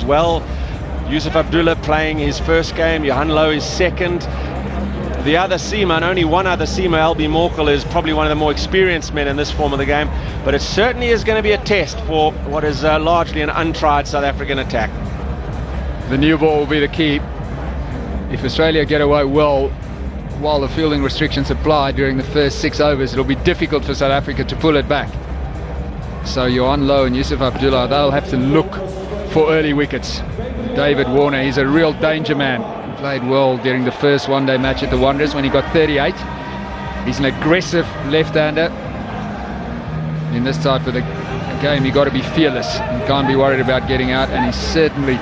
well. Yusuf Abdullah playing his first game, Johan Low is second. The other seaman, only one other seaman, Albie Morkel, is probably one of the more experienced men in this form of the game, but it certainly is going to be a test for what is largely an untried South African attack. The new ball will be the key. If Australia get away well while the fielding restrictions apply during the first 6 overs, it'll be difficult for South Africa to pull it back. So Johan Low and Yusuf Abdullah, they'll have to look for early wickets. David Warner, he's a real danger man. Played well during the first one-day match at the Wanderers when he got 38. He's an aggressive left-hander. In this type of a game, you've got to be fearless. You can't be worried about getting out, and he certainly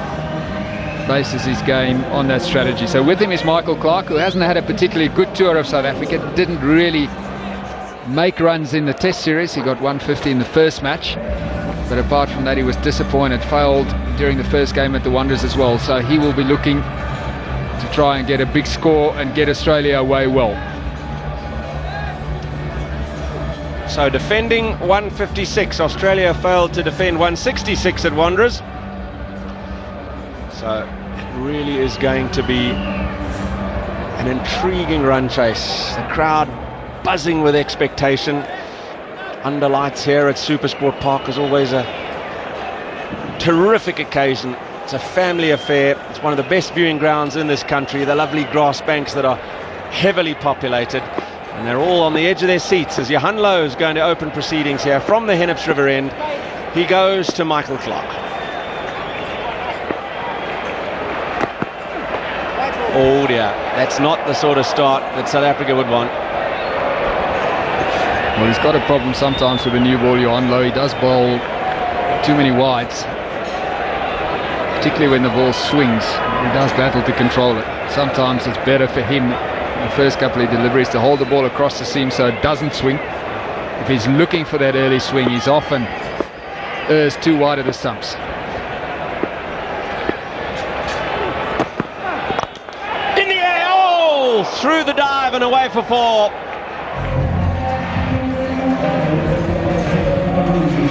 bases his game on that strategy. So with him is Michael Clarke, who hasn't had a particularly good tour of South Africa. Didn't really make runs in the Test series. He got 150 in the first match, but apart from that, he was disappointed. Failed during the first game at the Wanderers as well. So he will be looking to try and get a big score and get Australia away well. So defending 156, Australia failed to defend 166 at Wanderers. So it really is going to be an intriguing run chase. The crowd buzzing with expectation. Under lights here at Supersport Park is always a terrific occasion. It's a family affair. It's one of the best viewing grounds in this country. The lovely grass banks that are heavily populated, and they're all on the edge of their seats as Johan Low is going to open proceedings here from the Hennips River end. He goes to Michael Clarke. Oh dear, that's not the sort of start that South Africa would want. Well, he's got a problem sometimes with the new ball, Johan Low. He does bowl too many wides, particularly when the ball swings. He does battle to control it. Sometimes it's better for him the first couple of deliveries to hold the ball across the seam so it doesn't swing. If he's looking for that early swing, he's often errs too wide of the stumps. In the air, oh, through the dive and away for 4.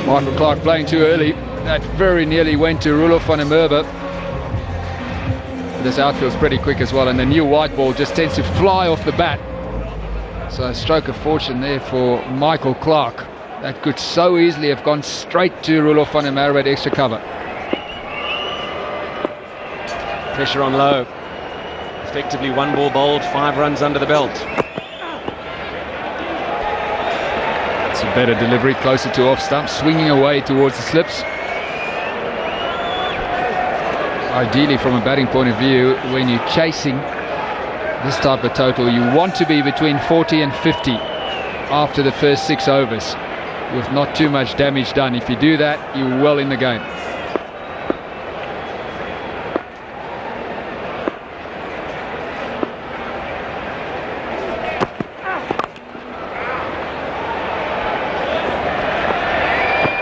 Michael Clarke playing too early. That very nearly went to Roelof van der Merwe. This outfield's pretty quick as well, and the new white ball just tends to fly off the bat. So a stroke of fortune there for Michael Clarke. That could so easily have gone straight to Roelof van der Merwe at extra cover. Pressure on Low. Effectively 1 ball bowled, 5 runs under the belt. It's a better delivery, closer to off stump, swinging away towards the slips. Ideally, from a batting point of view, when you're chasing this type of total, you want to be between 40 and 50 after the first 6 overs, with not too much damage done. If you do that, you're well in the game.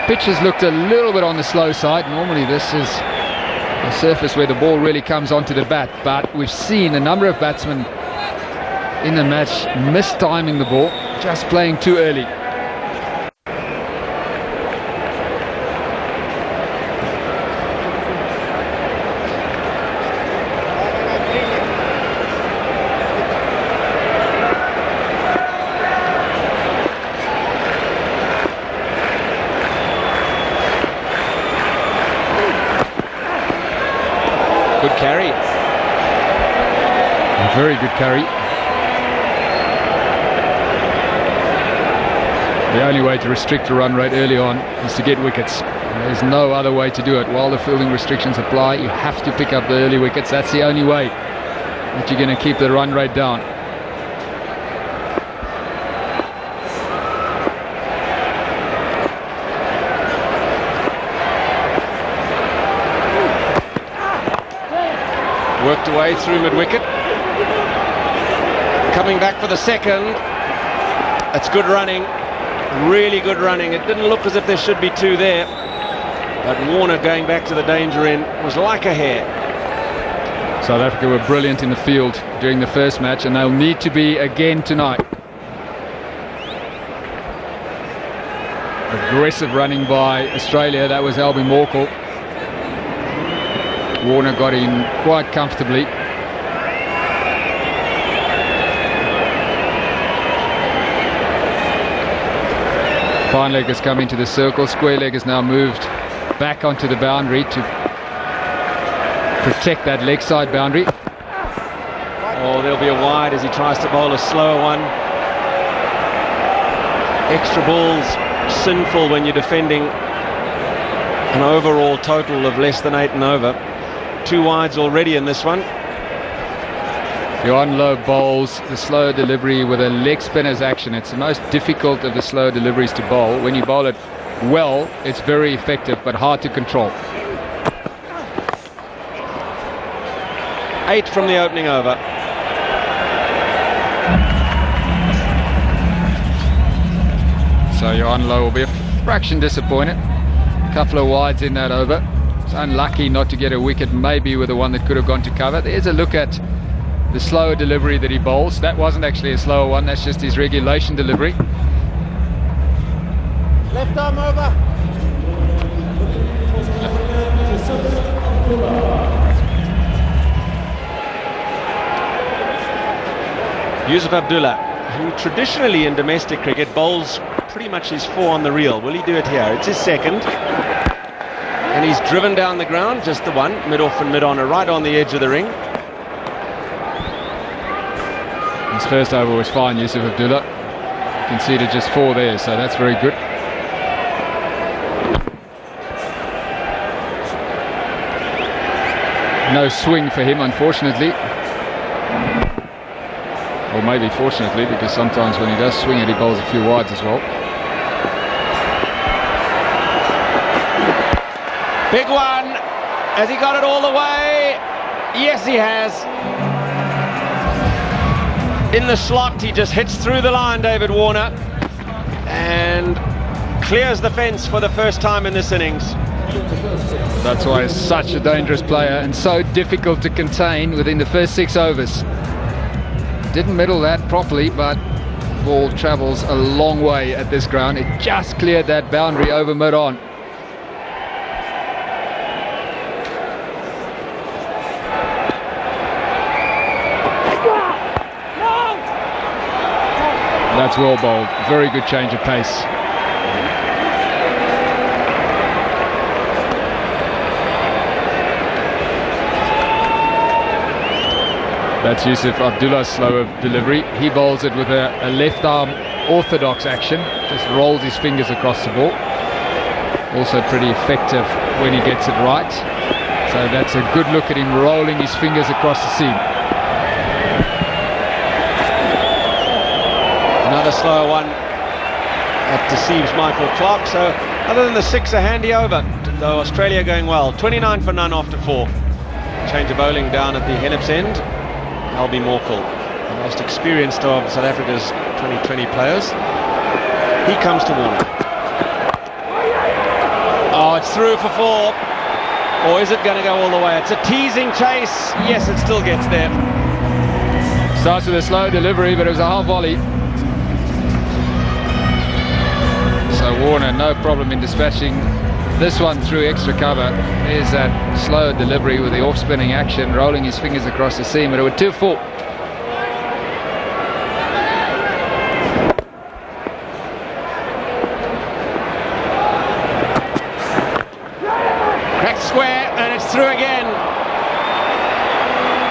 Pitch has looked a little bit on the slow side. Normally this is a surface where the ball really comes onto the bat, but we've seen a number of batsmen in the match mistiming the ball, just playing too early. Good carry. A very good carry. The only way to restrict the run rate early on is to get wickets. There's no other way to do it. While the fielding restrictions apply, you have to pick up the early wickets. That's the only way that you're going to keep the run rate down. Worked away through mid-wicket. Coming back for the second. It's good running. Really good running. It didn't look as if there should be 2 there. But Warner going back to the danger end was like a hare. South Africa were brilliant in the field during the first match, and they'll need to be again tonight. Aggressive running by Australia. That was Albie Morkel. Warner got in quite comfortably. Fine leg has come into the circle. Square leg has now moved back onto the boundary to protect that leg side boundary. Oh, there'll be a wide as he tries to bowl a slower one. Extra balls sinful when you're defending an overall total of less than 8 and over. 2 wides already in this one. Johan Low bowls the slow delivery with a leg spinner's action. It's the most difficult of the slow deliveries to bowl. When you bowl it well, it's very effective but hard to control. 8 from the opening over. So Johan Low will be a fraction disappointed. A couple of wides in that over. It's unlucky not to get a wicket, maybe with the one that could have gone to cover. There's a look at the slower delivery that he bowls. That wasn't actually a slower one, that's just his regulation delivery. Left arm over. Yusuf Abdullah, who traditionally in domestic cricket bowls pretty much his 4 on the reel. Will he do it here? It's his second. And he's driven down the ground, just the one, mid-off and mid-on, right on the edge of the ring. His first over was fine, Yusuf Abdullah. Conceded just 4 there, so that's very good. No swing for him, unfortunately. Or maybe fortunately, because sometimes when he does swing it, he bowls a few wides as well. Big one. Has he got it all the way? Yes, he has. In the slot, he just hits through the line, David Warner, and clears the fence for the first time in this innings. That's why he's such a dangerous player and so difficult to contain within the first 6 overs. Didn't middle that properly, but ball travels a long way at this ground. It just cleared that boundary over mid-on. That's well bowled. Very good change of pace. That's Yusuf Abdullah's slower delivery. He bowls it with a left arm orthodox action. Just rolls his fingers across the ball. Also pretty effective when he gets it right. So that's a good look at him rolling his fingers across the seam. Another slower one that deceives Michael Clark. So other than the 6, a handy over, though Australia going well. 29 for none after 4. Change of bowling down at the Hennep's end. Albie Morkel, the most experienced of South Africa's 2020 players. He comes to Warner. Oh, it's through for 4. Or is it going to go all the way? It's a teasing chase. Yes, it still gets there. Starts with a slow delivery, but it was a half volley. So Warner, no problem in dispatching this one through extra cover. There's that slow delivery with the off-spinning action, rolling his fingers across the seam, but it was 2-4. Cracked square, and it's through again.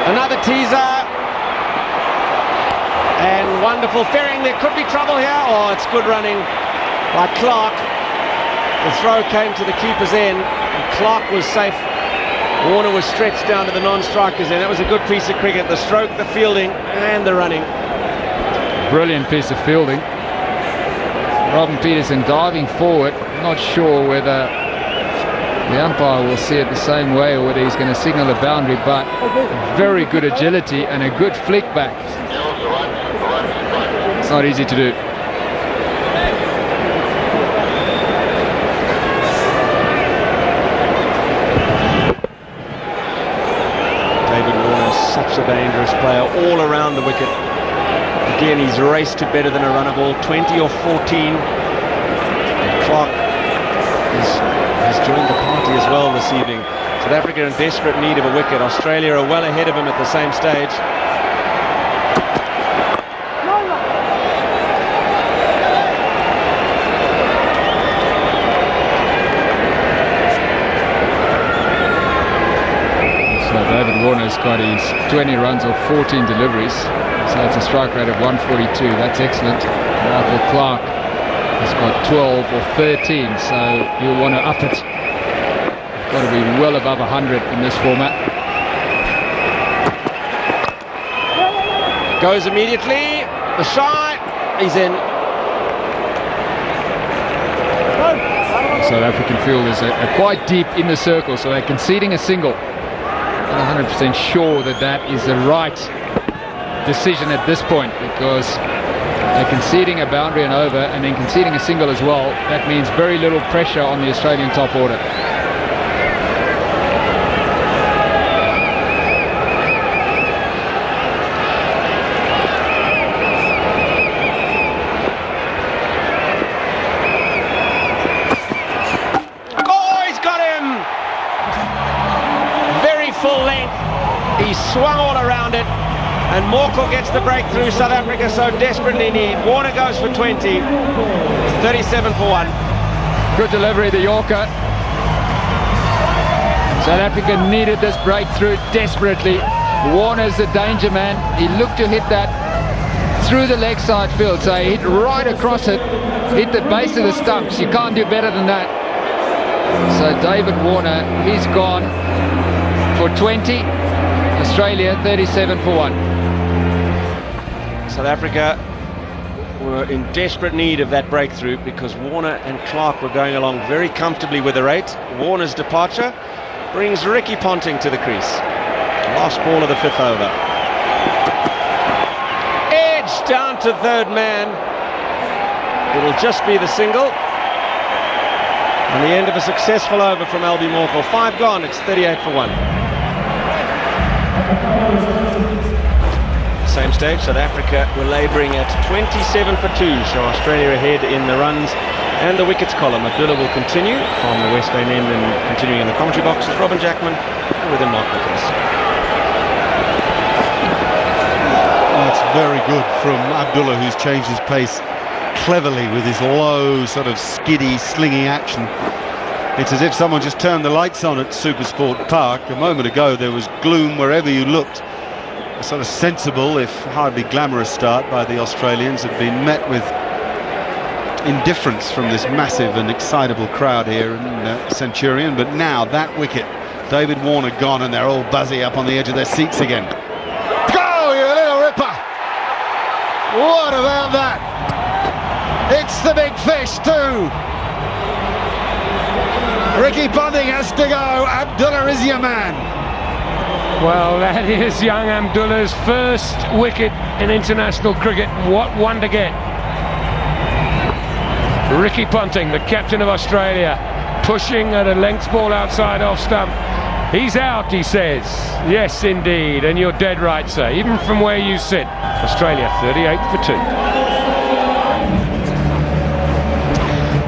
Another teaser. And wonderful ferrying. There could be trouble here. Oh, it's good running by Clark. The throw came to the keeper's end, and Clark was safe. Warner was stretched down to the non-strikers end. That was a good piece of cricket. The stroke, the fielding, and the running. Brilliant piece of fielding. Robin Peterson diving forward. Not sure whether the umpire will see it the same way or whether he's going to signal a boundary, but very good agility and a good flick back. It's not easy to do. Such a dangerous player all around the wicket. Again, he's raced to better than a runner ball, 20 or 14. Clark has joined the party as well this evening. South Africa in desperate need of a wicket. Australia are well ahead of him at the same stage. David Warner's got his 20 runs off 14 deliveries, so it's a strike rate of 142. That's excellent. Michael Clark has got 12 or 13, so you'll want to up it. Got to be well above 100 in this format. Goes immediately. The shot. He's in. South African fielders are quite deep in the circle, so they're conceding a single. 100% sure that that is the right decision at this point, because they're conceding a boundary and over, and then conceding a single as well. That means very little pressure on the Australian top order. Full length, he swung all around it, and Morkel gets the breakthrough South Africa so desperately need. Warner goes for 20, 37 for 1. Good delivery, the Yorker. South Africa needed this breakthrough desperately. Warner's the danger man. He looked to hit that through the leg side field, so he hit right across it, hit the base of the stumps. You can't do better than that. So David Warner, he's gone for 20, Australia 37 for 1. South Africa were in desperate need of that breakthrough because Warner and Clark were going along very comfortably with the rate. Warner's departure brings Ricky Ponting to the crease. Last ball of the 5th over. Edge down to third man. It'll just be the single. And the end of a successful over from Albie Morkel. 5 gone, it's 38 for 1. Same stage, South Africa were labouring at 27 for 2, so Australia ahead in the runs and the wickets column. Abdullah will continue from the West Lane end and continuing in the commentary boxes. Robin Jackman and with him Mark Nicholas. That's very good from Abdullah, who's changed his pace cleverly with his low, sort of skiddy, slingy action. It's as if someone just turned the lights on at Supersport Park. A moment ago there was gloom wherever you looked. A sort of sensible, if hardly glamorous start by the Australians had been met with indifference from this massive and excitable crowd here in Centurion. But now that wicket, David Warner gone, and they're all buzzy up on the edge of their seats again. Go, you little ripper! What about that? It's the big fish too. Ricky Ponting has to go. Abdullah is your man. Well, that is young Abdullah's first wicket in international cricket. What one to get. Ricky Ponting, the captain of Australia, pushing at a length ball outside off stump. He's out, he says. Yes, indeed, and you're dead right, sir. Even from where you sit. Australia 38 for 2.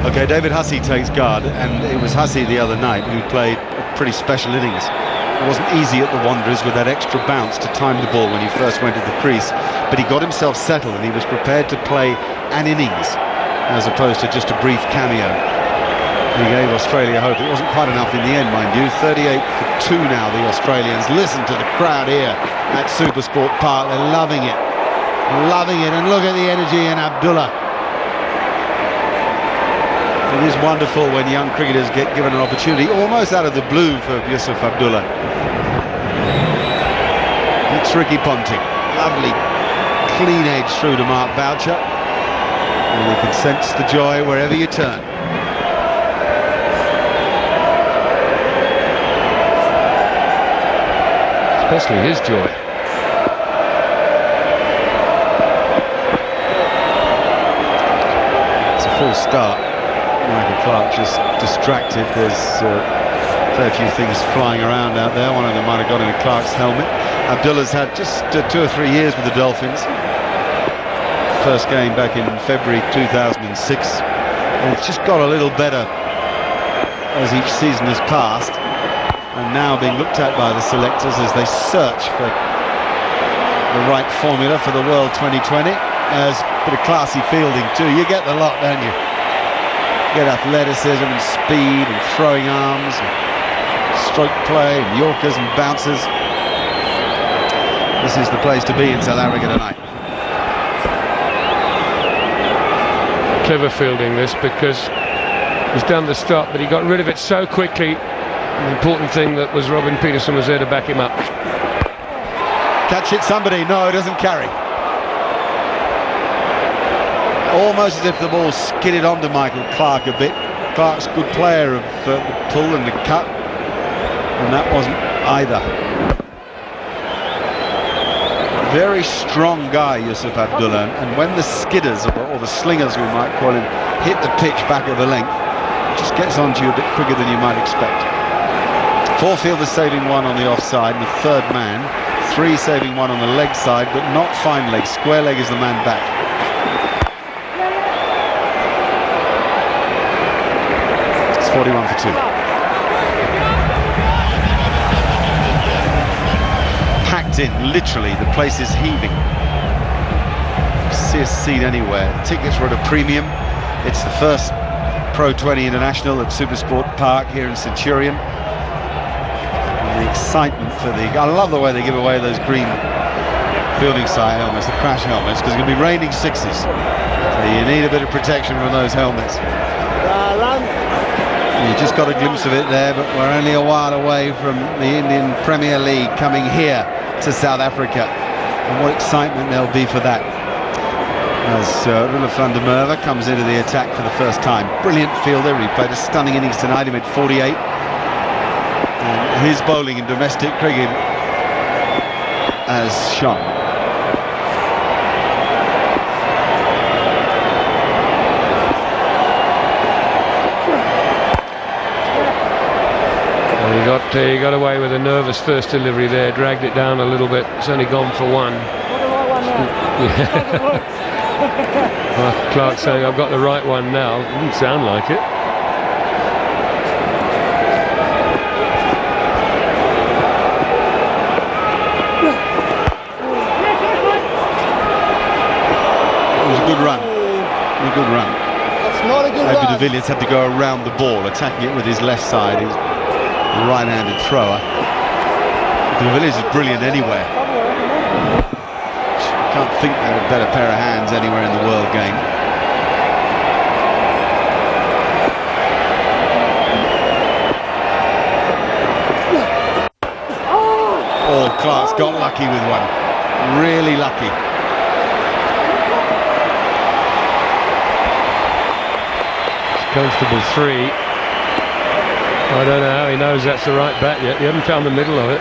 Okay, David Hussey takes guard, and it was Hussey the other night who played a pretty special innings. It wasn't easy at the Wanderers with that extra bounce to time the ball when he first went to the crease, but he got himself settled and he was prepared to play an innings as opposed to just a brief cameo. He gave Australia hope. It wasn't quite enough in the end, mind you. 38 for 2 now, the Australians. Listen to the crowd here at Supersport Park. They're loving it. Loving it, and look at the energy in Abdullah. It is wonderful when young cricketers get given an opportunity, almost out of the blue for Yusuf Abdullah. It's Ricky Ponting. Lovely clean edge through to Mark Boucher. And you can sense the joy wherever you turn. Especially his joy. It's a full start. Michael Clark just distracted. There's a fair few things flying around out there. One of them might have got into Clark's helmet. Abdullah's had just 2 or 3 years with the Dolphins. First game back in February 2006. And it's just got a little better as each season has passed. and now being looked at by the selectors as they search for the right formula for the World 2020. There's a bit of classy fielding too. You get the lot, don't you? Get athleticism and speed and throwing arms and stroke play and yorkers and bouncers. This is the place to be in South Africa tonight. Clever fielding this, because he's done the stop, but he got rid of it so quickly. The important thing that was Robin Peterson was there to back him up. Catch it, somebody. No, it doesn't carry. Almost as if the ball skidded onto Michael Clarke a bit. Clarke's a good player of the pull and the cut, and that wasn't either. Very strong guy, Yusuf Abdullah, and when the skidders, or the slingers we might call him, hit the pitch back of the length, it just gets onto you a bit quicker than you might expect. 4 fielders saving 1 on the offside, the third man. 3 saving 1 on the leg side, but not fine leg. Square leg is the man back. It's 41 for 2. Packed in, literally. The place is heaving. See a seat anywhere. Tickets were at a premium. It's the first Pro 20 International at Supersport Park here in Centurion. The excitement for the... I love the way they give away those green fielding side helmets, the crash helmets, because it's going to be raining 6s. So you need a bit of protection from those helmets. You just got a glimpse of it there, but we're only a while away from the Indian Premier League coming here to South Africa. And what excitement there'll be for that. As Roelof van der Merwe comes into the attack for the first time. Brilliant fielder. He played a stunning innings tonight. He made 48. And his bowling in domestic cricket has shone. Well, he got away with a nervous first delivery there, dragged it down a little bit. It's only gone for 1. Well, Clarke saying, I've got the right one now. It didn't sound like it. Good run. A good run. That's not a good David run. de Villiers had to go around the ball, attacking it with his left side. He's a right-handed thrower. De Villiers is brilliant anywhere. Can't think they're a better pair of hands anywhere in the world game. Oh, Clarke's got lucky with one. Really lucky. Comfortable 3. I don't know how he knows that's the right bat yet. He hasn't found the middle of it.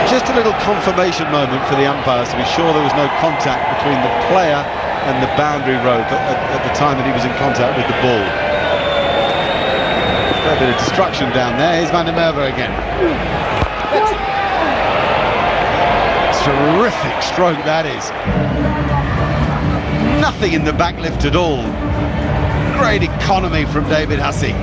Just a little confirmation moment for the umpires to be sure there was no contact between the player and the boundary rope at the time that he was in contact with the ball. A bit of destruction down there. Here's Van der Merwe again. Terrific stroke that is. Nothing in the backlift at all. Great economy from David Hussey.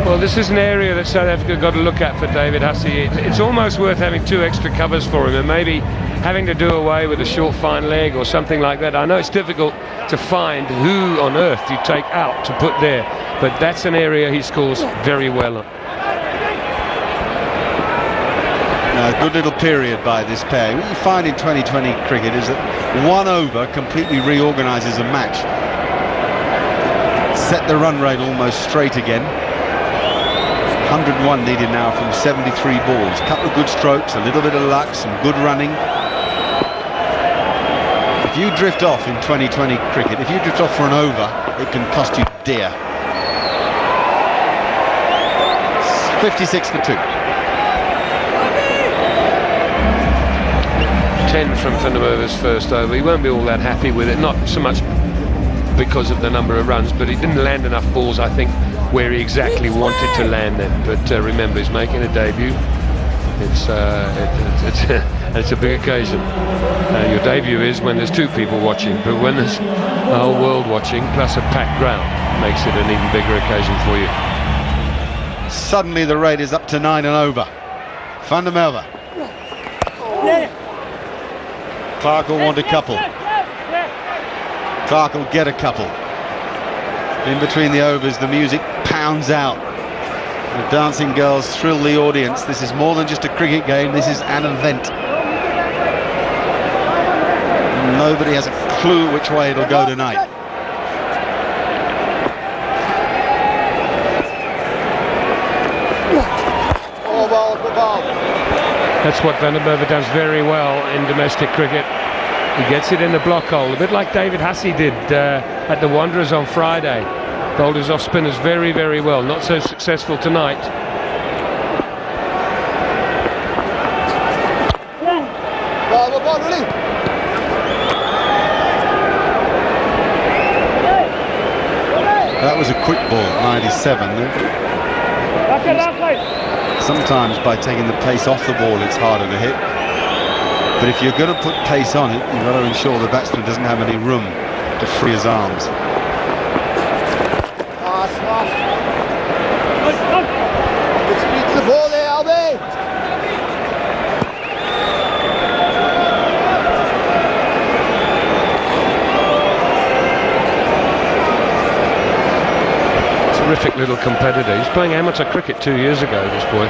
Well, this is an area that South Africa got to look at for David Hussey. It's almost worth having 2 extra covers for him, and maybe having to do away with a short fine leg or something like that. I know it's difficult to find who on earth you take out to put there, but that's an area he scores very well on. A good little period by this pair. What you find in 2020 cricket is that 1 over completely reorganises a match. Set the run rate almost straight again. 101 needed now from 73 balls. Couple of good strokes, a little bit of luck, some good running. If you drift off in 2020 cricket, if you drift off for an over, it can cost you dear. 56 for 2. 10 from Van der Merwe's first over. He won't be all that happy with it, not so much because of the number of runs, but he didn't land enough balls, I think, where he exactly wanted to land them. But remember, he's making a debut. It's a big occasion. Your debut is when there's two people watching, but when there's the whole world watching, plus a packed ground, makes it an even bigger occasion for you. Suddenly the rate is up to 9 and over. Van der Merwe. Clark will want a couple. Clark will get a couple. In between the overs, the music pounds out. The dancing girls thrill the audience. This is more than just a cricket game, this is an event. Nobody has a clue which way it'll go tonight. That's what Van der Merwe does very well in domestic cricket. He gets it in the block hole, a bit like David Hussey did at the Wanderers on Friday. Bowled his off spinners very, very well. Not so successful tonight. That was a quick ball, 97. Sometimes by taking the pace off the ball it's harder to hit. But if you're going to put pace on it, you've got to ensure the batsman doesn't have any room to free his arms. Good speed to the ball there, Albie. Terrific little competitor. He's playing amateur cricket 2 years ago, this boy.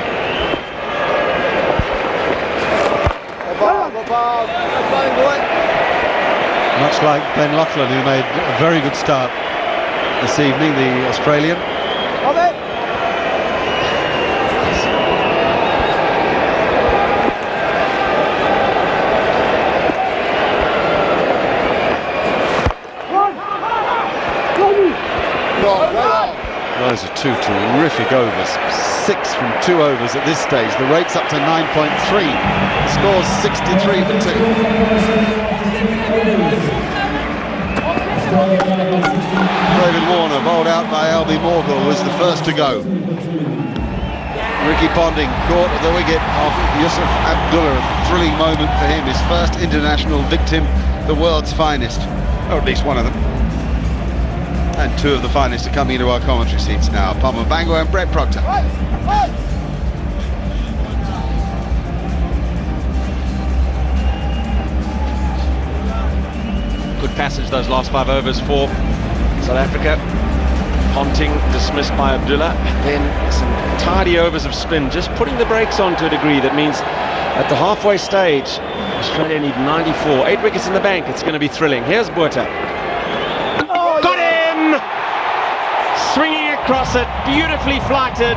Much like Ben Loughlin, who made a very good start this evening, the Australian. Those are two terrific overs. 6 from 2 overs at this stage. The rate's up to 9.3. The score's 63 for 2. David Warner, bowled out by Albie Morgul, was the first to go. Ricky Ponding caught at the wicket of Yusuf Abdullah. A thrilling moment for him. His first international victim, the world's finest, or at least one of them. And 2 of the finest are coming into our commentary seats now. Palmer Bangor and Brett Proctor. Good passage those last 5 overs for South Africa. Ponting dismissed by Abdullah. Then some tidy overs of spin, just putting the brakes on to a degree. That means at the halfway stage, Australia need 94. 8 wickets in the bank. It's going to be thrilling. Here's Botha. Got him! Swinging across it, beautifully flighted.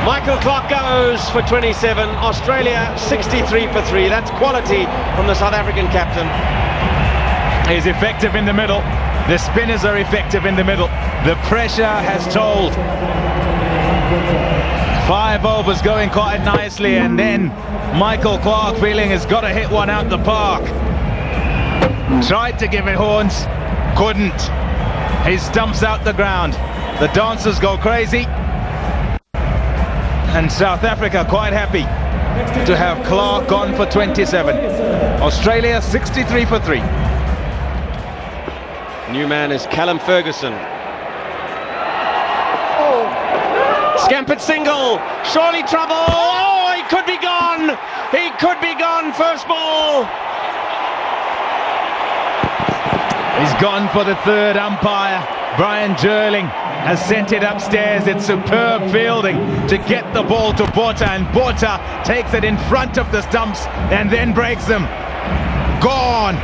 Michael Clark goes for 27. Australia 63 for 3. That's quality from the South African captain. He's effective in the middle. The spinners are effective in the middle. The pressure has told. 5 overs going quite nicely, and then Michael Clark feeling has got to hit one out the park. Tried to give it horns, couldn't. He stumps out the ground. The dancers go crazy. And South Africa quite happy to have Clark gone for 27. Australia 63 for 3. New man is Callum Ferguson. Scampered single, surely trouble. Oh, he could be gone. He could be gone. First ball. He's gone for the third umpire. Brian Jerling has sent it upstairs. It's superb fielding to get the ball to Botha, and Botha takes it in front of the stumps and then breaks them. Gone.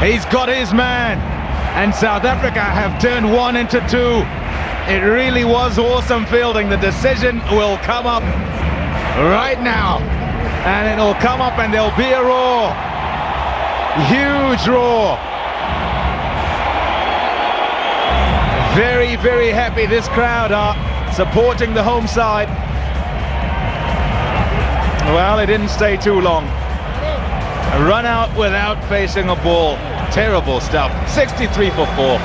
He's got his man. And South Africa have turned 1 into 2. It really was awesome fielding. The decision will come up right now. And it'll come up and there'll be a roar. Huge roar. Very, very happy this crowd are supporting the home side. Well, it didn't stay too long. A run out without facing a ball. Terrible stuff. 63 for 4.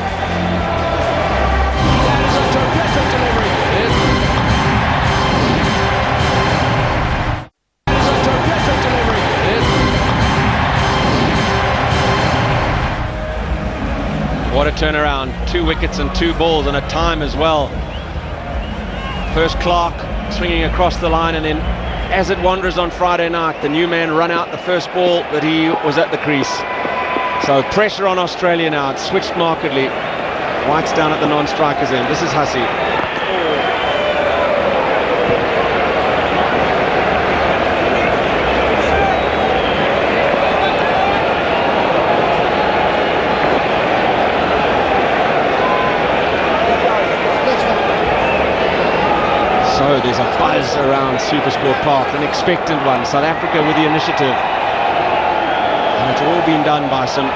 turnaround. 2 wickets and 2 balls and a time as well. First Clark swinging across the line, and then as it wanders on Friday night, the new man run out the first ball, but he was at the crease. So pressure on Australia now. It's switched markedly. White's down at the non-strikers end. This is Hussey. So there's a buzz around Supersport Park, an expectant one. South Africa with the initiative. And it's all been done by some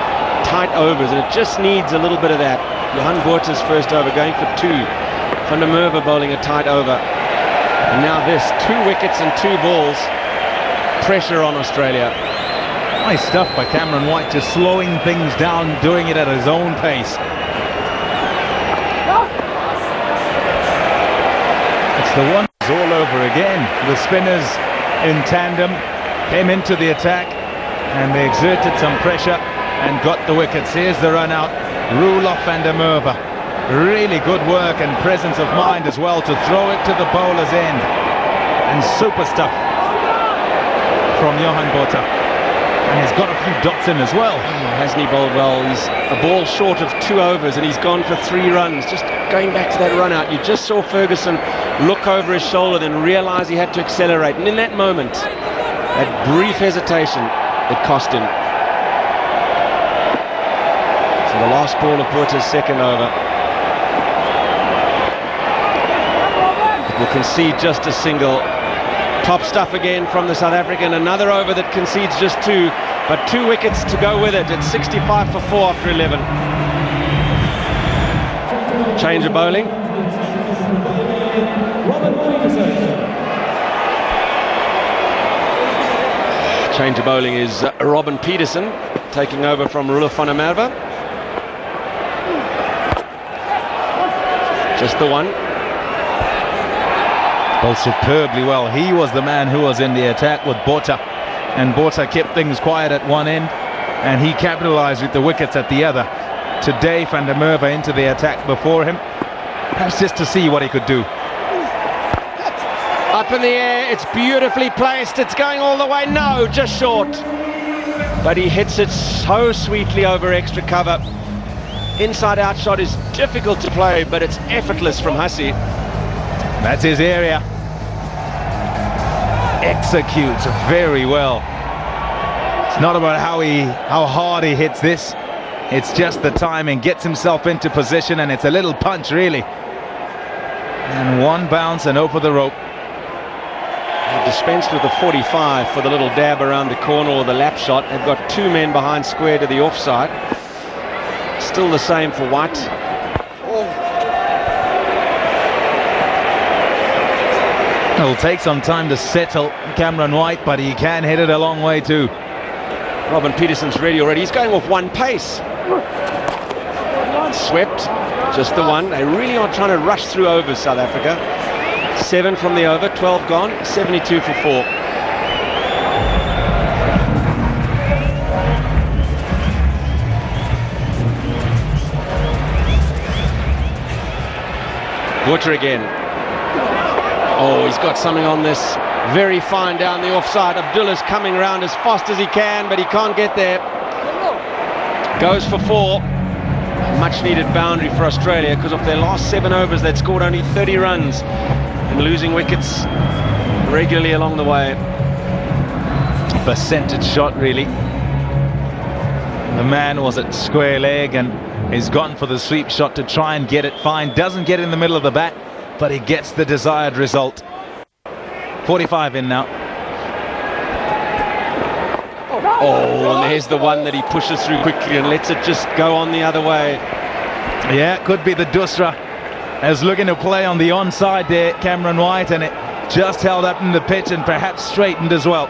tight overs, and it just needs a little bit of that. Johan Botha's first over going for 2. Van der Merwe bowling a tight over. And now this, 2 wickets and 2 balls. Pressure on Australia. Nice stuff by Cameron White, just slowing things down, doing it at his own pace. It's the one all over again. The spinners in tandem came into the attack and they exerted some pressure and got the wickets. Here's the run out. Roelof and Merwe. Really good work and presence of mind as well to throw it to the bowler's end. And super stuff from Johan Botha. And he's got a few dots in as well. Hasn't he bowled well? He's a ball short of 2 overs and he's gone for 3 runs. Just going back to that run out, you just saw Ferguson look over his shoulder, then realise he had to accelerate. And in that moment, that brief hesitation, it cost him. So the last ball of Botha's second over. Will concede just a single. Top stuff again from the South African. Another over that concedes just 2, but 2 wickets to go with it. It's 65 for 4 after 11. Change of bowling. Change of bowling is Robin Peterson taking over from Roelof van der Merwe. Just the one. Bowled superbly well. He was the man who was in the attack with Botha, and Botha kept things quiet at one end and he capitalized with the wickets at the other. Today Van der Merwe into the attack before him, perhaps just to see what he could do. Up in the air, it's beautifully placed, it's going all the way, no, just short. But he hits it so sweetly over extra cover. Inside out shot is difficult to play, but it's effortless from Hussey. That's his area. Executes very well. It's not about how hard he hits this. It's just the timing. Gets himself into position, and it's a little punch really. And one bounce and over the rope. They've dispensed with the 45 for the little dab around the corner or the lap shot. They've got 2 men behind square to the offside. Still the same for White. It'll take some time to settle Cameron White, but he can hit it a long way too. Robin Peterson's ready already. He's going with 1 pace. Swept, just the one. They really are trying to rush through overs, South Africa. 7 from the over, 12 gone, 72 for 4. Botha again. Oh, he's got something on this. Very fine down the offside. Abdullah's coming round as fast as he can, but he can't get there. Goes for 4. Much needed boundary for Australia, because of their last 7 overs they'd scored only 30 runs and losing wickets regularly along the way. Percentage shot really. The man was at square leg and he's gone for the sweep shot to try and get it fine. Doesn't get in the middle of the bat, but he gets the desired result. 45 in now. Oh, and there's the one that he pushes through quickly and lets it just go on the other way. Yeah, could be the Dusra. As looking to play on the onside there, Cameron White, and it just held up in the pitch and perhaps straightened as well.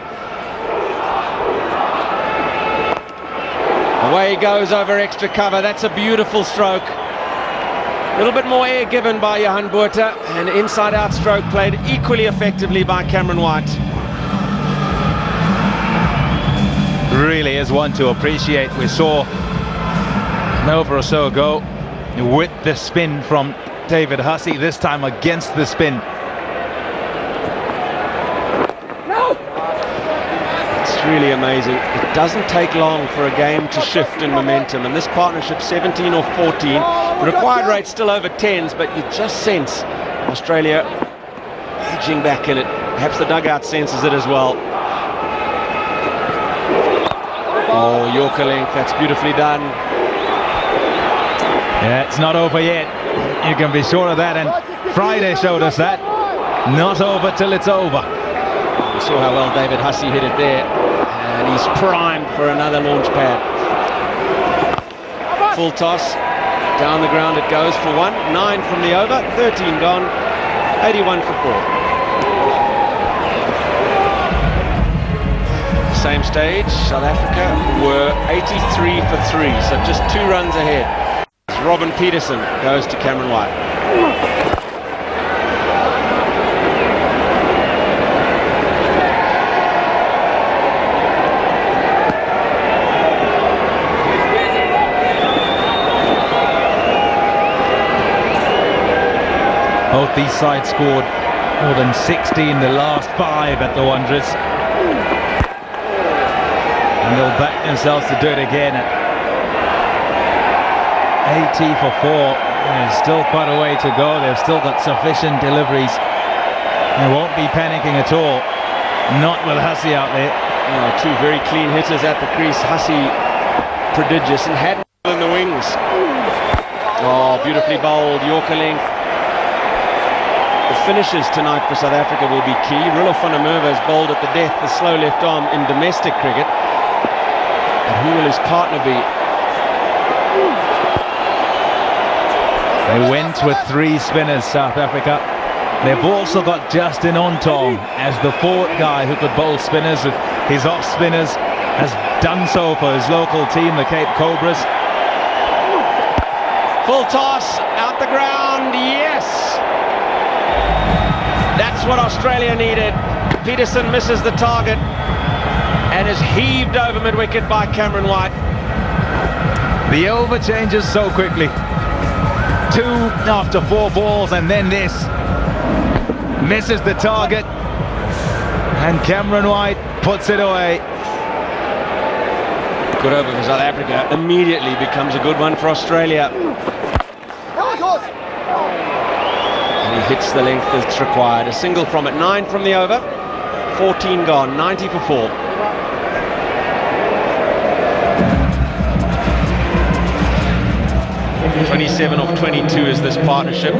Away he goes over extra cover. That's a beautiful stroke. A little bit more air given by Johan Botha, and inside out stroke played equally effectively by Cameron White. Really is one to appreciate. We saw an over or so ago with the spin from David Hussey, this time against the spin. It's really amazing. It doesn't take long for a game to shift in momentum, and this partnership 17 or 14. The required rate's still over 10s, but you just sense Australia edging back in it. Perhaps the dugout senses it as well. Oh, Yorker length, that's beautifully done. Yeah, it's not over yet. You can be sure of that, and Friday showed us that. Not over till it's over. We saw how well David Hussey hit it there, and he's primed for another launch pad. Full toss, down the ground it goes for 1, 9 from the over, 13 gone, 81 for 4. Same stage, South Africa were 83 for 3, so just 2 runs ahead. Robin Peterson goes to Cameron White. Both these sides scored more than 60 in the last 5 at the Wanderers. And they'll back themselves to do it again at 80 for 4. There's still quite a way to go. They've still got sufficient deliveries. They won't be panicking at all. Not with Hussey out there. Oh, 2 very clean hitters at the crease. Hussey prodigious and had in the wings. Oh, beautifully bowled. Yorker length. The finishes tonight for South Africa will be key. Roelof van der Merwe has bowled at the death, the slow left arm in domestic cricket. And who will his partner be? They went with 3 spinners, South Africa. They've also got Justin Ontong as the 4th guy who could bowl spinners. His off spinners has done so for his local team, the Cape Cobras. Full toss, out the ground, yes! That's what Australia needed. Peterson misses the target and is heaved over mid-wicket by Cameron White. The over changes so quickly. 2 after 4 balls, and then this. Misses the target, and Cameron White puts it away. Good over for South Africa. Immediately becomes a good one for Australia. And he hits the length that's required. A single from it, 9 from the over, 14 gone, 90 for 4. And 27 of 22 is this partnership.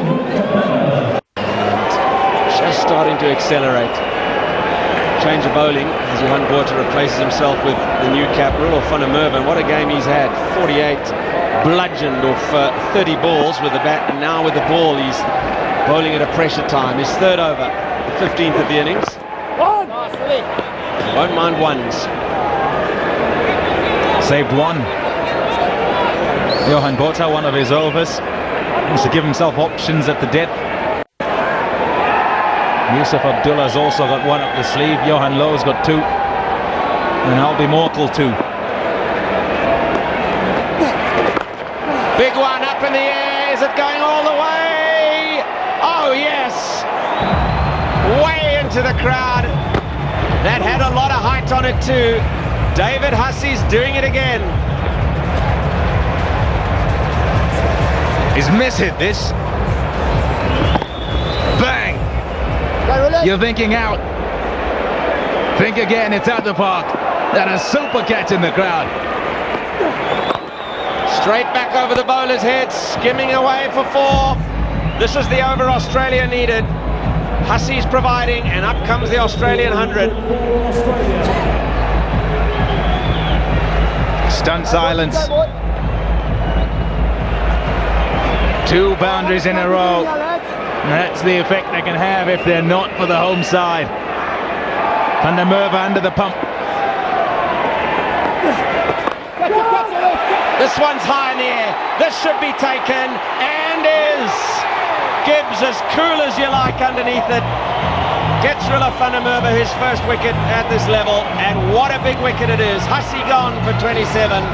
Just starting to accelerate. Change of bowling as Johan Botha replaces himself with the new cap, Roelof van der Merwe. What a game he's had. 48 bludgeoned off 30 balls with the bat, and now with the ball he's bowling at a pressure time. His 3rd over, the 15th of the innings. He won't mind ones. Saved 1. Johan Botha, one of his overs. Wants to give himself options at the death. Yusuf Abdullah's also got 1 up the sleeve. Johan Loh's got 2. And Albie Morkel 2. Big one up in the air. Is it going all the way? Oh, yes. Way into the crowd. That had a lot of height on it too. David Hussey's doing it again. He's mishit this. Bang! You're thinking out. Think again, it's out the park. And a super catch in the crowd. Straight back over the bowler's head, skimming away for 4. This is the over Australia needed. Hussey's providing, and up comes the Australian 100. Stunned silence. 2 boundaries in a row. That's the effect they can have if they're not for the home side. Van der Merwe under the pump. This one's high in the air. This should be taken, and is. Gibbs as cool as you like underneath it. Gets Roelof van der Merwe his first wicket at this level, and what a big wicket it is. Hussey gone for 27,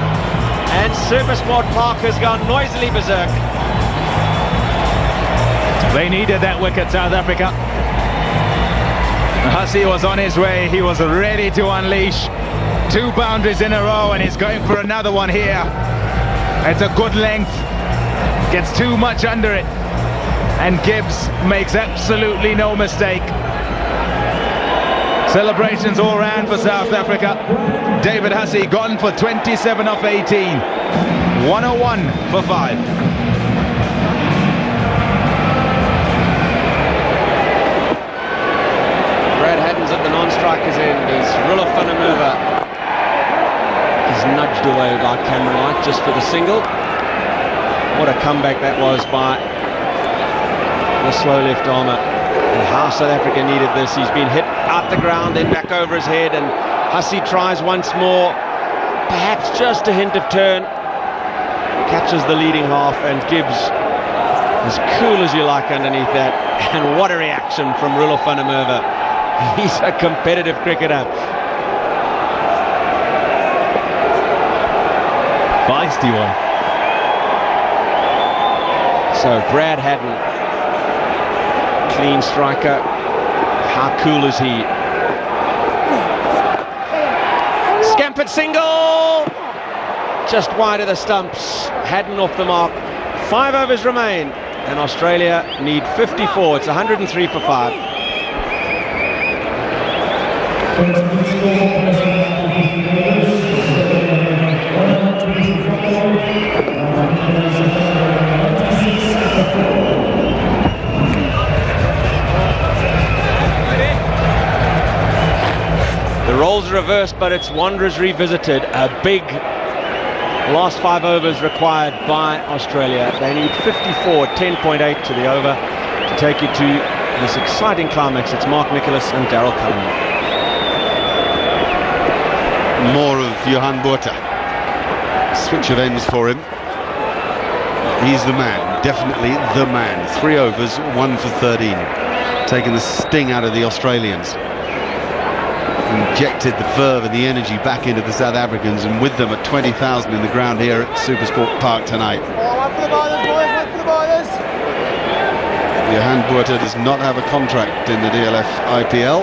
and Supersport Park has gone noisily berserk. They needed that wicket, South Africa. Hussey was on his way. He was ready to unleash 2 boundaries in a row, and he's going for another one here. It's a good length. Gets too much under it. And Gibbs makes absolutely no mistake. Celebrations all round for South Africa. David Hussey gone for 27 off 18. 101 for 5. Brad Haddon's at the non-striker's end as Roelof is nudged away by Cameron Light just for the single. What a comeback that was by the slow left armer. And how South Africa needed this. He's been hit out the ground, then back over his head, and Hussey tries once more. Perhaps just a hint of turn. Catches the leading half, and Gibbs as cool as you like underneath that. And what a reaction from Roelof. He's a competitive cricketer. Feisty one. So Brad Haddon, clean striker. How cool is he? Scampered single! Just wide of the stumps. Haddon off the mark. 5 overs remain, and Australia need 54. It's 103 for 5. The roles reversed, but it's Wanderers revisited. A big last 5 overs required by Australia. They need 54, 10.8 to the over to take you to this exciting climax. It's Mark Nicholas and Daryl Cullen. More of Johan Botha. Switch of ends for him. He's the man, definitely the man. 3 overs, 1 for 13. Taking the sting out of the Australians. Injected the verve and the energy back into the South Africans, and with them at 20,000 in the ground here at Supersport Park tonight. One for the bowlers, boys, one for the bowlers. Johan Botha does not have a contract in the DLF IPL.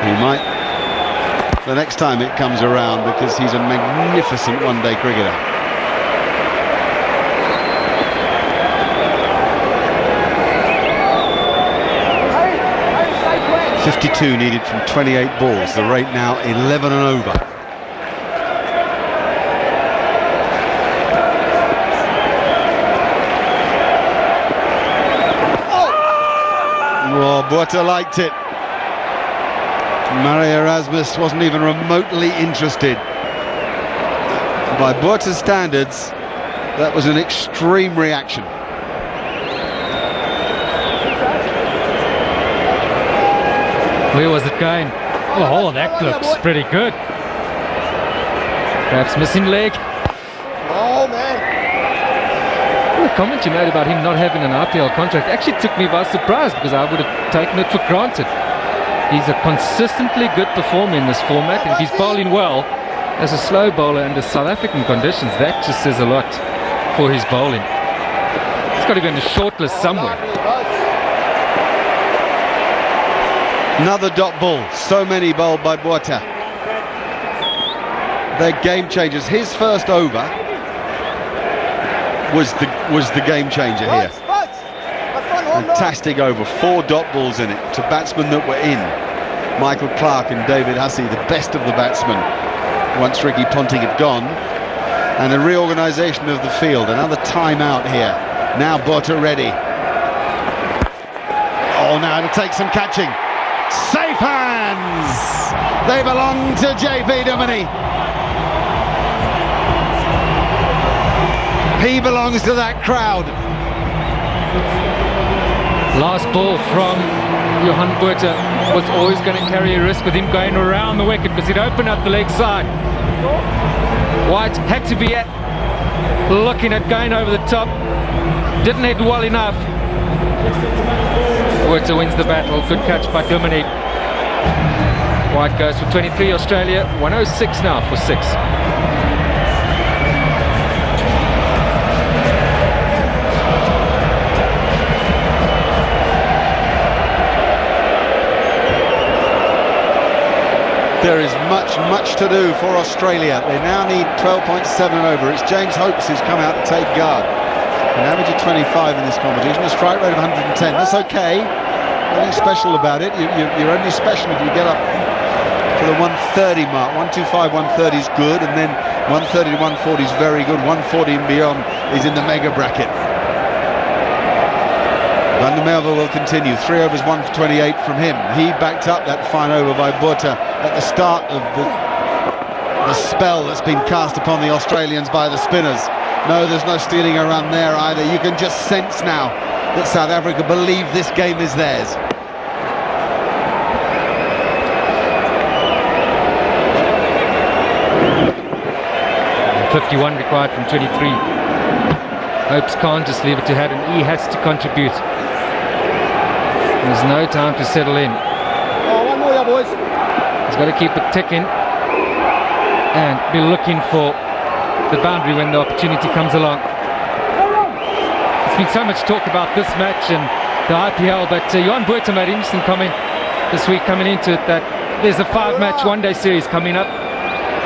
He might the next time it comes around, because he's a magnificent one-day cricketer. Hey, 52 needed from 28 balls. The rate now 11 and over. Oh, Botha liked it. Murray Erasmus wasn't even remotely interested. By Botha's standards, that was an extreme reaction. Where was it going? Oh, that looks pretty good. Perhaps missing leg. Oh, man. The comment you made about him not having an IPL contract actually took me by surprise, because I would have taken it for granted. He's a consistently good performer in this format, and if he's bowling well as a slow bowler under South African conditions, that just says a lot for his bowling. He's got to be on the short list somewhere. Another dot ball. So many bowled by Botha. They're game changers. His first over was the game changer here. Fantastic over. 4 dot balls in it to batsmen that were in. Michael Clarke and David Hussey, the best of the batsmen, once Ricky Ponting had gone. And a reorganisation of the field. Another timeout here. Now Botha ready. Oh, now it'll take some catching. Safe hands! They belong to JP Duminy. He belongs to that crowd. Last ball from Johan Botha was always going to carry a risk with him going around the wicket, because he'd open up the leg side. White had to be looking at going over the top. Didn't hit well enough. Botha wins the battle. Good catch by Duminy. White goes for 23. Australia 106 now for 6. There is much to do for Australia. They now need 12.7 over. It's James Hopes who's come out to take guard. An average of 25 in this competition, a strike rate of 110. That's okay. Nothing special about it. You're only special if you get up to the 130 mark. 125, 130 is good, and then 130 to 140 is very good. 140 and beyond is in the mega bracket. Van der Merwe will continue. 3 overs, 1 for 28 from him. He backed up that fine over by Botha at the start of the spell that's been cast upon the Australians by the spinners. No, there's no stealing a run there either. You can just sense now that South Africa believe this game is theirs. .51 required from 23. Hopes can't just leave it to Haddon. He has to contribute. There's no time to settle in. Oh, one more, yeah, boys. He's got to keep it ticking and be looking for the boundary when the opportunity comes along. There's been so much talk about this match and the IPL, but Johan Botha made an interesting comment this week coming into it that there's a 5-match one-day series coming up,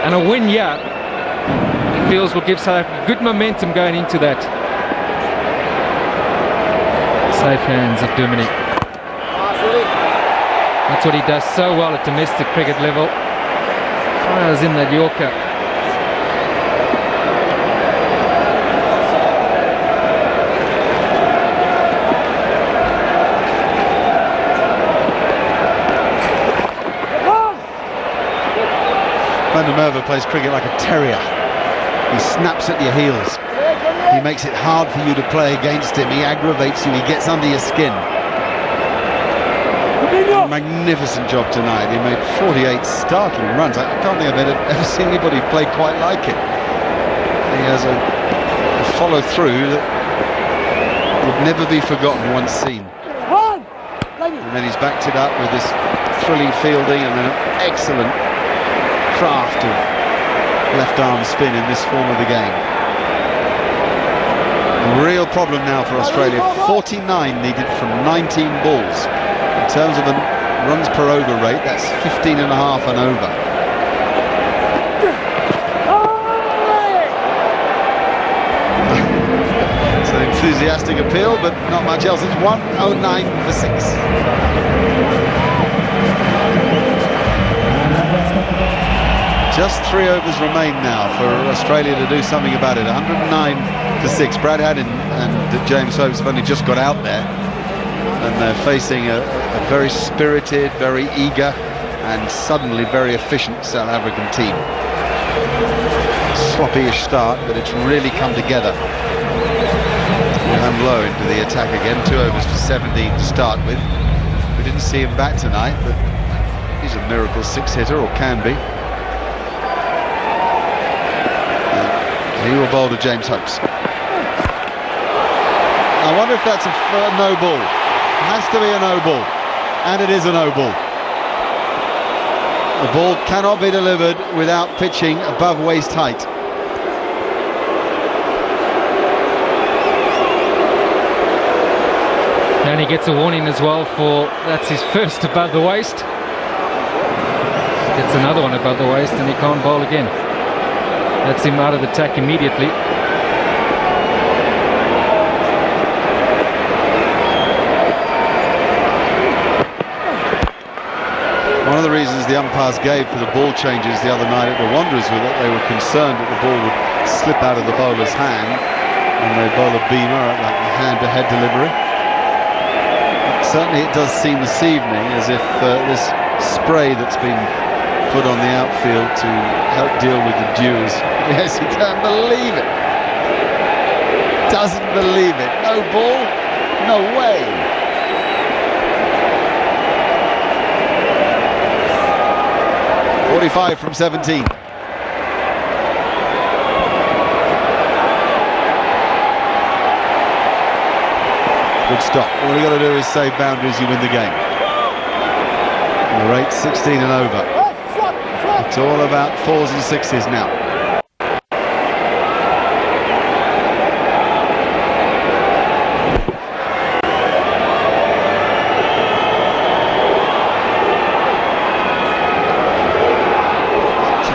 and a win here he feels will give South Africa good momentum going into that. Safe hands of Dumini. That's what he does so well at domestic cricket level. Fires in that Yorker. Van der Merwe plays cricket like a terrier. He snaps at your heels. He makes it hard for you to play against him. He aggravates you. He gets under your skin. Magnificent job tonight. He made 48 startling runs. I can't think I've ever seen anybody play quite like it. He has a follow through that would never be forgotten once seen. And then he's backed it up with this thrilling fielding and an excellent craft of left arm spin in this form of the game. A real problem now for Australia. 49 needed from 19 balls. In terms of a runs per over rate, that's 15.5 and over. It's an enthusiastic appeal, but not much else. It's 109 for 6. Just 3 overs remain now for Australia to do something about it. 109 for 6. Brad Haddon and James Hopes have only just got out there, and they're facing a very spirited, very eager, and suddenly very efficient South African team. Sloppy-ish start, but it's really come together. Johan low into the attack again. 2 overs for 17 to start with. We didn't see him back tonight, but he's a miracle 6-hitter, or can be. He will bowl to James Hopes. I wonder if that's a no ball. It has to be a no ball, and it is a no ball. The ball cannot be delivered without pitching above waist height. And he gets a warning as well for, that's his first above the waist. Gets another one above the waist and he can't bowl again. That's him out of the attack immediately. One of the reasons the umpires gave for the ball changes the other night at the Wanderers was that they were concerned that the ball would slip out of the bowler's hand and they bowl a beamer, like a hand-to-head delivery. But certainly it does seem this evening as if this spray that's been put on the outfield to help deal with the dews. Yes, he can't believe it. Doesn't believe it. No ball? No way. .45 from 17. Good stop. All you got to do is save boundaries, you win the game. The rate 16 and over. It's all about 4s and 6s now.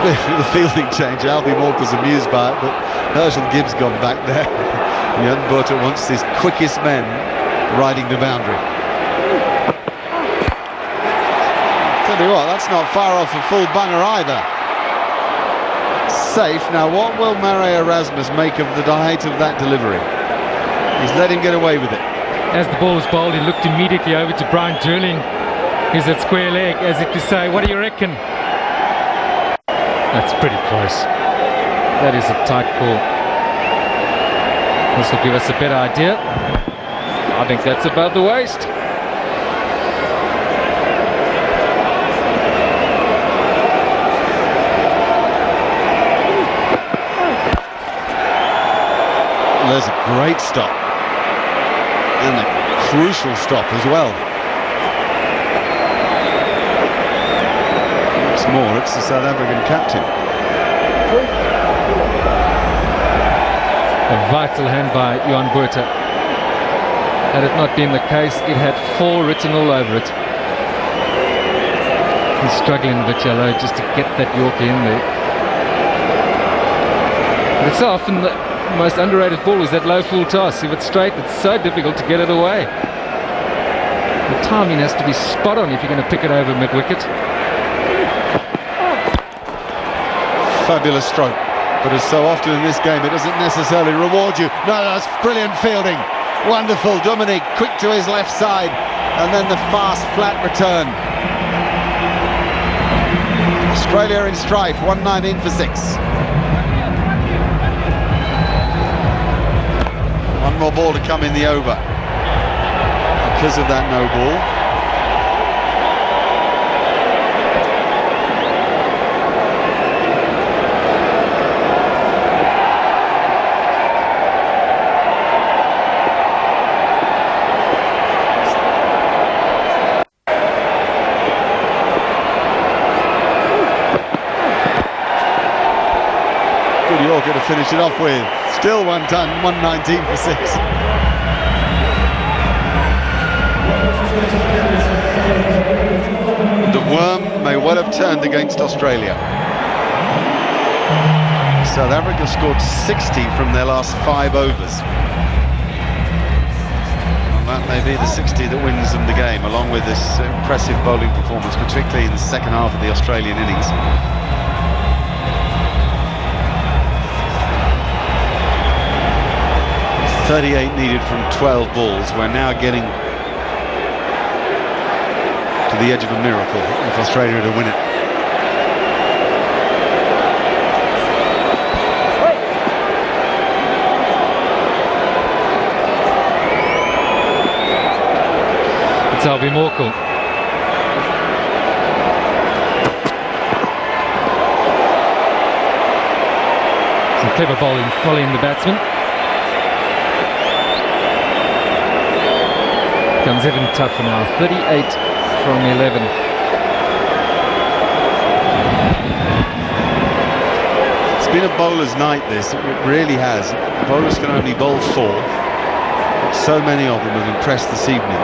the fielding change. Albie Mork was amused by it, but Herschel Gibbs gone back there. Johan Botha wants his quickest men riding the boundary. Tell you what, that's not far off a full bunner either. Safe. Now what will Merwe Erasmus make of the height of that delivery? He's let him get away with it. As the ball was bowled, he looked immediately over to Brian Jerling, who's at square leg, as if to say, what do you reckon? That's pretty close. That is a tight call. This will give us a better idea. I think that's above the waist. There's a great stop. And a crucial stop as well. Once more, it's the South African captain. A vital hand by Johan Botha. Had it not been the case, it had 4 written all over it. He's struggling a bit, Yellow, just to get that Yorker in there. But it's so often the most underrated ball is that low full toss. If it's straight, it's so difficult to get it away. The timing has to be spot on if you're going to pick it over mid-wicket. Fabulous stroke, but as so often in this game, it doesn't necessarily reward you. No, that's brilliant fielding. Wonderful. Dominic quick to his left side, and then the fast flat return. Australia in strife, 119 for 6. One more ball to come in the over because of that no ball. Good Yorker to finish it off with. Still 119 for 6. The worm may well have turned against Australia. South Africa scored 60 from their last 5 overs. And that may be the 60 that wins them the game, along with this impressive bowling performance, particularly in the second half of the Australian innings. 38 needed from 12 balls. We're now getting to the edge of a miracle if Australia are to win it. It's Albie Morkel. Some clever bowling following the batsman. Comes even tougher now, 38 from 11. It's been a bowler's night, this. It really has. Bowlers can only bowl 4, but so many of them have impressed this evening.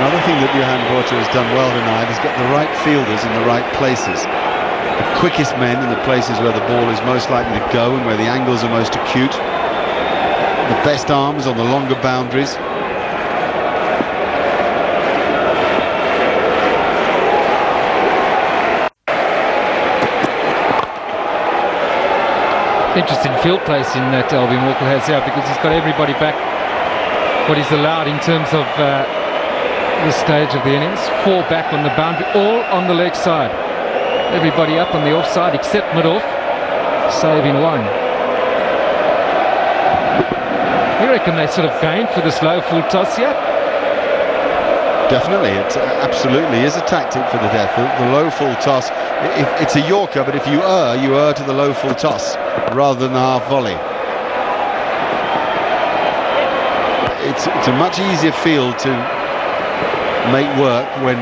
Another thing that Johan Botha has done well tonight is get the right fielders in the right places. The quickest men in the places where the ball is most likely to go and where the angles are most acute. The best arms on the longer boundaries. Interesting field placing that Albie Morkel has here, because he's got everybody back what he's allowed in terms of this stage of the innings. 4 back on the boundary, all on the leg side. Everybody up on the offside except mid-off, saving 1. You reckon they sort of gained for this low full toss here? Definitely, it absolutely is a tactic for the death. The low full toss, it's a Yorker, but if you err to the low full toss rather than the half volley. It's a much easier field to make work when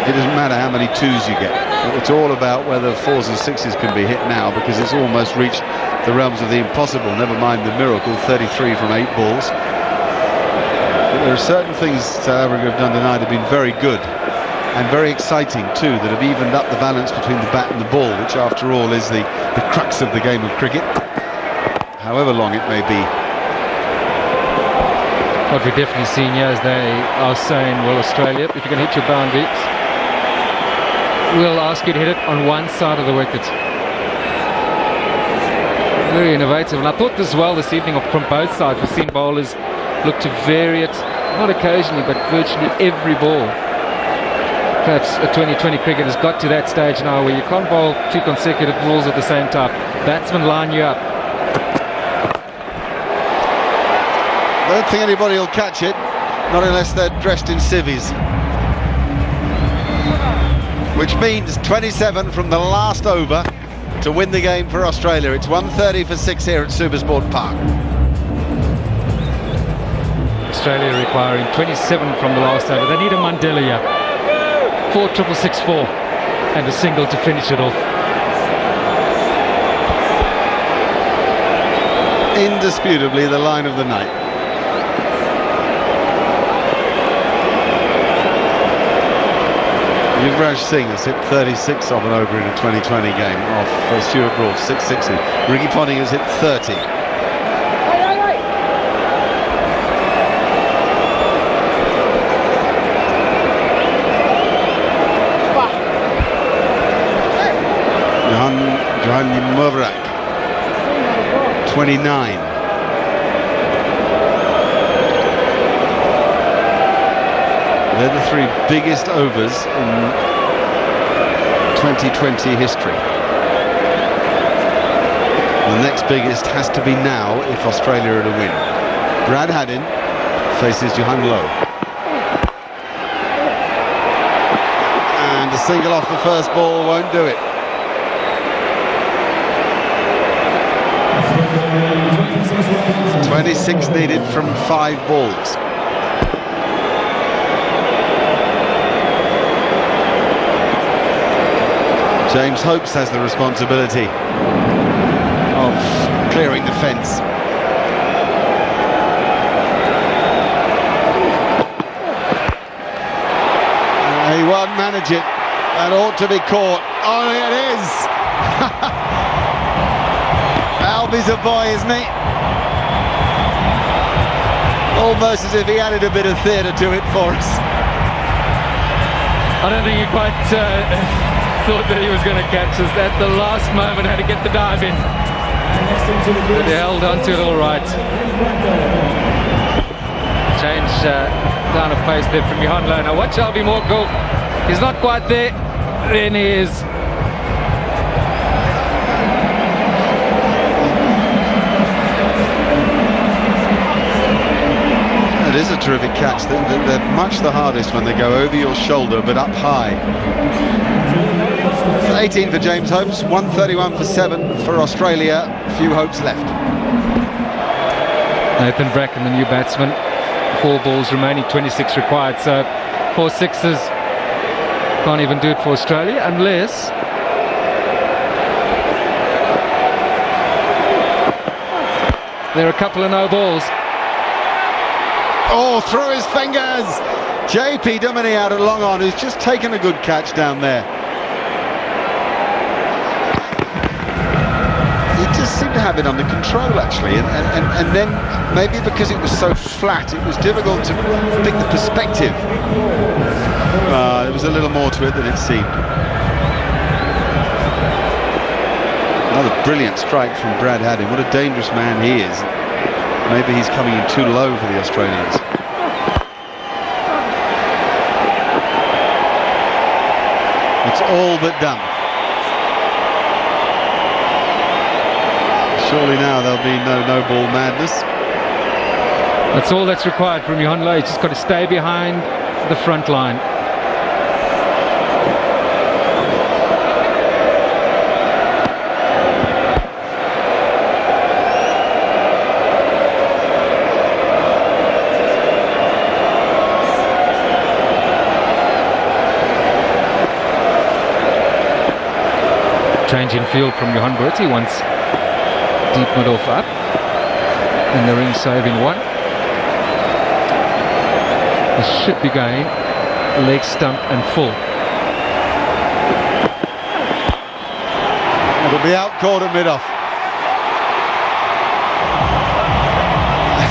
it doesn't matter how many twos you get. It's all about whether fours and sixes can be hit now, because it's almost reached the realms of the impossible, never mind the miracle, 33 from 8 balls. But there are certain things South Africa have done tonight that have been very good and very exciting too, that have evened up the balance between the bat and the ball, which after all is the crux of the game of cricket, however long it may be. What we're definitely seeing here is they are saying, well, Australia, if you can hit your boundary, we'll ask you to hit it on one side of the wicket. Very innovative, and I thought as well this evening from both sides, we've seen bowlers look to vary it, not occasionally, but virtually every ball. Perhaps a 2020 cricket has got to that stage now where you can't bowl 2 consecutive balls at the same time. Batsmen line you up. I don't think anybody will catch it, not unless they're dressed in civvies. Which means 27 from the last over to win the game for Australia. It's 130 for 6 here at Supersport Park. Australia requiring 27 from the last over. They need a Mandela here. 4 triple 6 4 and a single to finish it off. Indisputably the line of the night. Yuvraj Singh has hit 36 off and over in a 2020 game off Stuart Broad, 6 sixes. Ricky Ponting has hit 30. Johan Botha, 29. They're the 3 biggest overs in 2020 history. The next biggest has to be now if Australia are to win. Brad Haddin faces Johan Lowe. And a single off the first ball won't do it. 26 needed from 5 balls. James Hopes has the responsibility of clearing the fence. He won't manage it. That ought to be caught. Oh, it is! Albie's a boy, isn't he? Almost as if he added a bit of theatre to it for us. I don't think he quite thought that he was going to catch us at the last moment, had to get the dive in. But he held on to it all right. Change down of pace there from Johan Lowe. Now watch Albie Morkel. He's not quite there. Then he is. It is a terrific catch. They're much the hardest when they go over your shoulder but up high. 18 for James Hopes, 131 for 7 for Australia. Few hopes left. Nathan Bracken, the new batsman. 4 balls remaining, 26 required. So 4 sixes. Can't even do it for Australia unless there are a couple of no balls. Oh, through his fingers! JP Duminy out at long on, who's just taken a good catch down there. He just seemed to have it under control, actually, and then maybe because it was so flat, it was difficult to pick the perspective. There was a little more to it than it seemed. Another brilliant strike from Brad Haddin. What a dangerous man he is. Maybe he's coming in too low for the Australians. It's all but done. Surely now there'll be no ball madness. That's all that's required from Johan Lowe. He's just got to stay behind the front line. Change in field from Johan Botha. He wants deep mid off up. And the ring saving one. This should be going leg stump and full. It'll be out court at mid-off.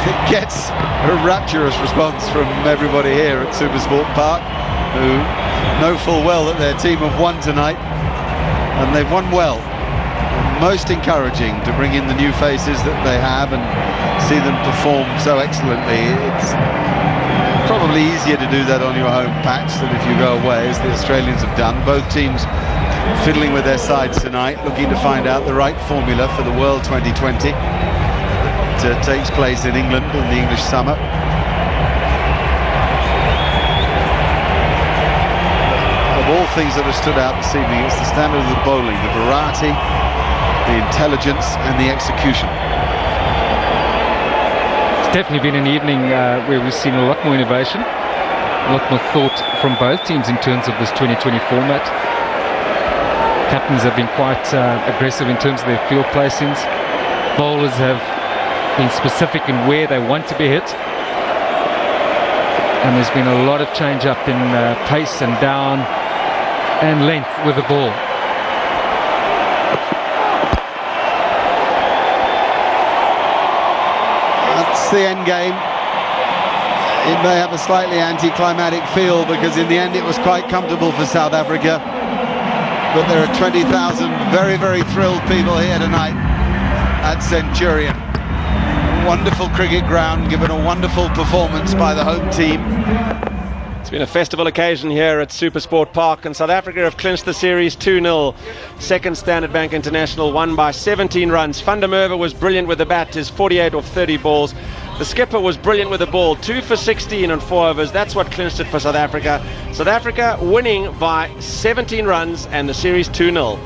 It gets a rapturous response from everybody here at Supersport Park, who know full well that their team have won tonight, and they've won well. Most encouraging to bring in the new faces that they have and see them perform so excellently. It's probably easier to do that on your home patch than if you go away, as the Australians have done. Both teams fiddling with their sides tonight, looking to find out the right formula for the World 2020 that takes place in England in the English summer. Of all things that have stood out this evening, it's the standard of the bowling, the variety, the intelligence and the execution. It's definitely been an evening where we've seen a lot more innovation, a lot more thought from both teams in terms of this 2020 format. Captains have been quite aggressive in terms of their field placings. Bowlers have been specific in where they want to be hit. And there's been a lot of change up in pace and down and length with the ball. That's the end game. It may have a slightly anticlimactic feel because in the end it was quite comfortable for South Africa. But there are 20,000 very, very thrilled people here tonight at Centurion. Wonderful cricket ground, given a wonderful performance by the home team. It's been a festival occasion here at Supersport Park, and South Africa have clinched the series 2-0. Second Standard Bank International won by 17 runs. Van der Merwe was brilliant with the bat, his 48 off 30 balls. The skipper was brilliant with the ball, 2 for 16 on 4 overs. That's what clinched it for South Africa. South Africa winning by 17 runs and the series 2-0.